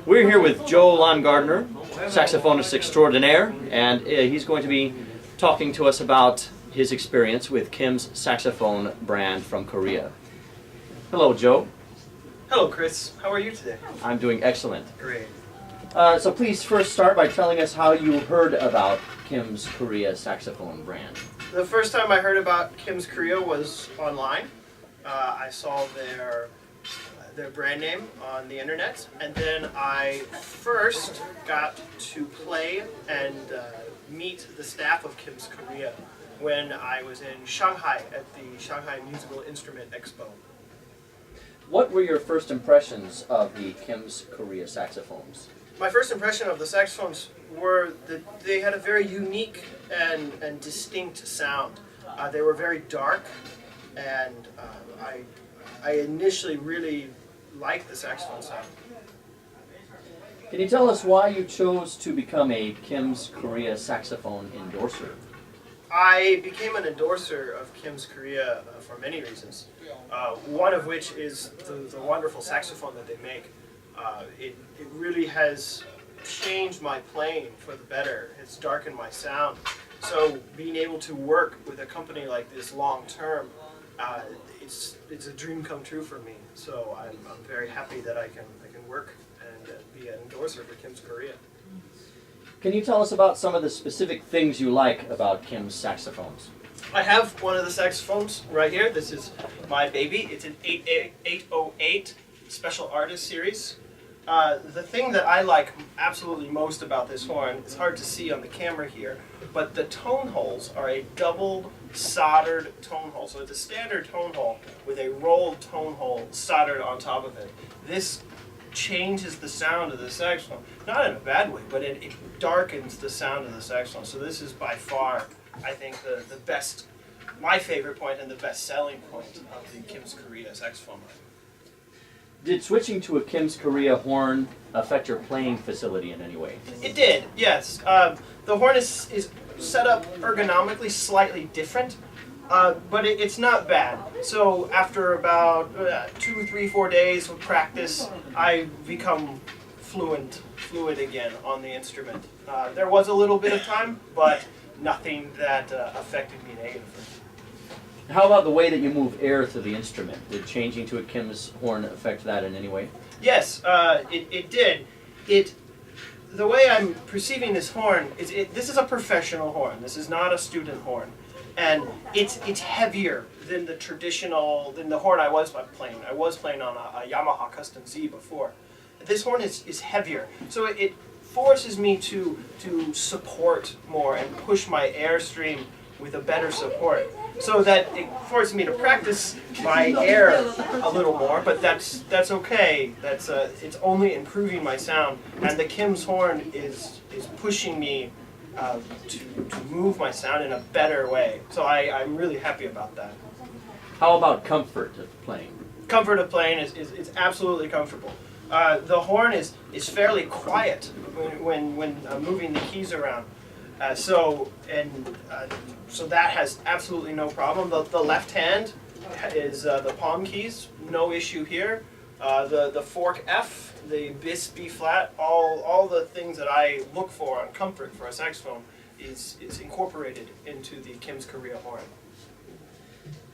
We're here with Joe Longardner, saxophonist extraordinaire, and he's going to be talking to us about his experience with Kim's Saxophone brand from Korea. Hello, Joe. Hello, Chris. How are you today? I'm doing excellent. Great. So please first start by telling us how you heard about Kim's Korea Saxophone brand. The first time I heard about Kim's Korea was online. I saw their brand name on the internet, and then I first got to play and meet the staff of Kim's Korea when I was in Shanghai at the Shanghai Musical Instrument Expo. What were your first impressions of the Kim's Korea saxophones? My first impression of the saxophones were that they had a very unique and distinct sound. They were very dark, and I initially really liked the saxophone sound. Can you tell us why you chose to become a Kim's Korea saxophone endorser? I became an endorser of Kim's Korea for many reasons. One of which is the wonderful saxophone that they make. It really has changed my playing for the better. It's darkened my sound. So being able to work with a company like this long term, it's a dream come true for me. So I'm very happy that I can work and be an endorser for Kim's Korea. Can you tell us about some of the specific things you like about Kim's saxophones? I have one of the saxophones right here. This is my baby. It's an 808 Special Artist Series. The thing that I like absolutely most about this horn, it's hard to see on the camera here, but the tone holes are a doubled soldered tone hole. So it's a standard tone hole with a rolled tone hole soldered on top of it. This changes the sound of the saxophone, not in a bad way, but it darkens the sound of the saxophone. So this is by far, I think, the best, my favorite point and the best selling point of the Kim's Korea saxophone. Did switching to a Kim's Korea horn affect your playing facility in any way? It did, yes. The horn is set up ergonomically slightly different, but it's not bad. So after about 2, 3, 4 days of practice, I become fluid again on the instrument. There was a little bit of time, but nothing that affected me negatively. How about the way that you move air through the instrument? Did changing to a Kim's horn affect that in any way? Yes, it did. The way I'm perceiving this horn is this is a professional horn. This is not a student horn, and it's heavier than the horn I was playing. I was playing on a Yamaha Custom Z before. This horn is heavier, so it forces me to support more and push my airstream with a better support, so that it forces me to practice my air a little more. But that's okay. It's only improving my sound, and the Kim's horn is pushing me to move my sound in a better way. So I'm really happy about that. How about comfort of playing? Comfort of playing is absolutely comfortable. The horn is fairly quiet when moving the keys around. So that has absolutely no problem. The left hand is the palm keys, no issue here. The fork F, the bis B flat, all the things that I look for on comfort for a saxophone is incorporated into the Kim's Korea horn.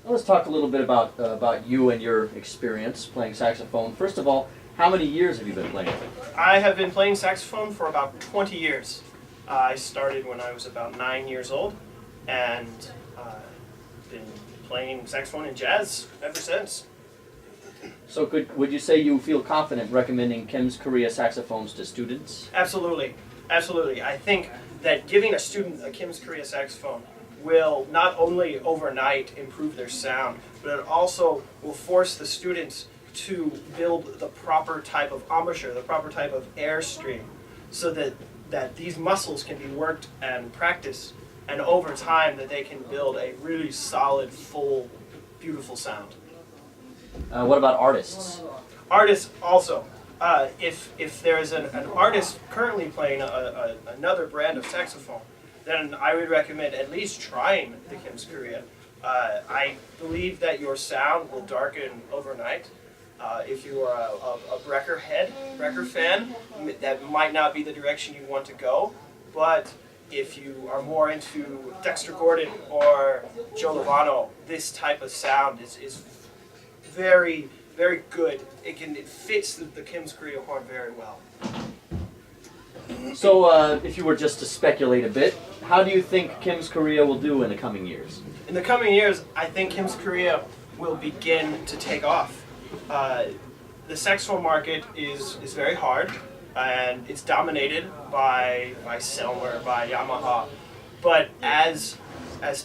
Well, let's talk a little bit about you and your experience playing saxophone. First of all, how many years have you been playing? I have been playing saxophone for about 20 years. I started when I was about 9 years old, and been playing saxophone and jazz ever since. So would you say you feel confident recommending Kim's Korea saxophones to students? Absolutely, absolutely. I think that giving a student a Kim's Korea saxophone will not only overnight improve their sound, but it also will force the students to build the proper type of embouchure, the proper type of airstream, so that these muscles can be worked and practiced, and over time that they can build a really solid, full, beautiful sound. What about artists? Artists also. If there is an artist currently playing another brand of saxophone, then I would recommend at least trying the Kim's Korea. I believe that your sound will darken overnight. If you are a Brecker fan, that might not be the direction you want to go. But if you are more into Dexter Gordon or Joe Lovano, this type of sound is very, very good. It fits the Kim's Korea horn very well. So, if you were just to speculate a bit, how do you think Kim's Korea will do in the coming years? In the coming years, I think Kim's Korea will begin to take off. The saxophone market is very hard, and it's dominated by Selmer, by Yamaha. But as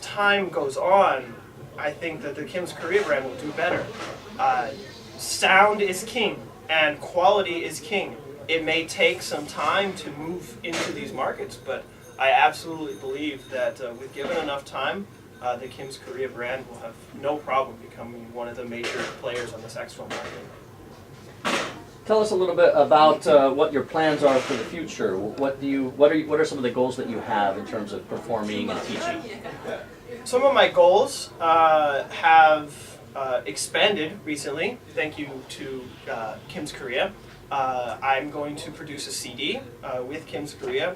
time goes on, I think that the Kim's Korea brand will do better. Sound is king, and quality is king. It may take some time to move into these markets, but I absolutely believe that with given enough time, the Kim's Korea brand will have no problem becoming one of the major players on the saxophone market. Tell us a little bit about what your plans are for the future. What are some of the goals that you have in terms of performing and teaching? Some of my goals have expanded recently. Thank you to Kim's Korea. I'm going to produce a CD with Kim's Korea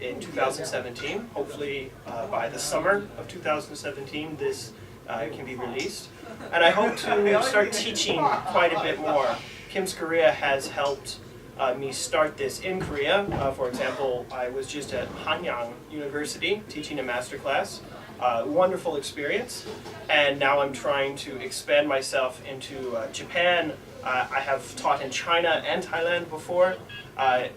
in 2017. Hopefully by the summer of 2017 this can be released. And I hope to start teaching quite a bit more. Kim's Korea has helped me start this in Korea. For example, I was just at Hanyang University teaching a master class. Wonderful experience. And now I'm trying to expand myself into Japan. I have taught in China and Thailand before,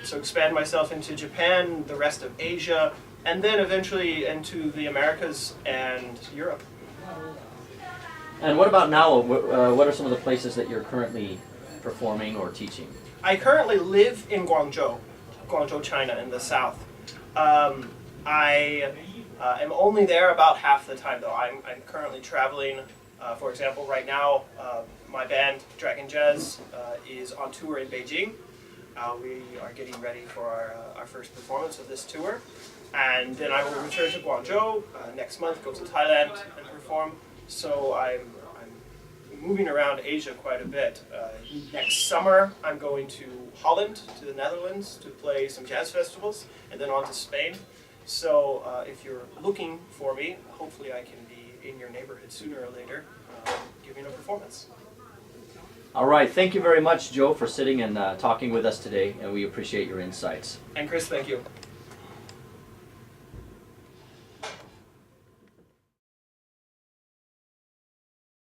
so expand myself into Japan, the rest of Asia, and then eventually into the Americas and Europe. And what about now? What are some of the places that you're currently performing or teaching? I currently live in Guangzhou, China, in the south. I am only there about half the time, though. I'm currently traveling. For example, right now, my band, Dragon Jazz, is on tour in Beijing. We are getting ready for our first performance of this tour. And then I will return to Guangzhou next month, go to Thailand and perform. So I'm moving around Asia quite a bit. Next summer, I'm going to Holland, to the Netherlands, to play some jazz festivals, and then on to Spain. So if you're looking for me, hopefully I can be in your neighborhood sooner or later, giving a performance. All right, thank you very much, Joe, for sitting and talking with us today, and we appreciate your insights. And Chris, thank you.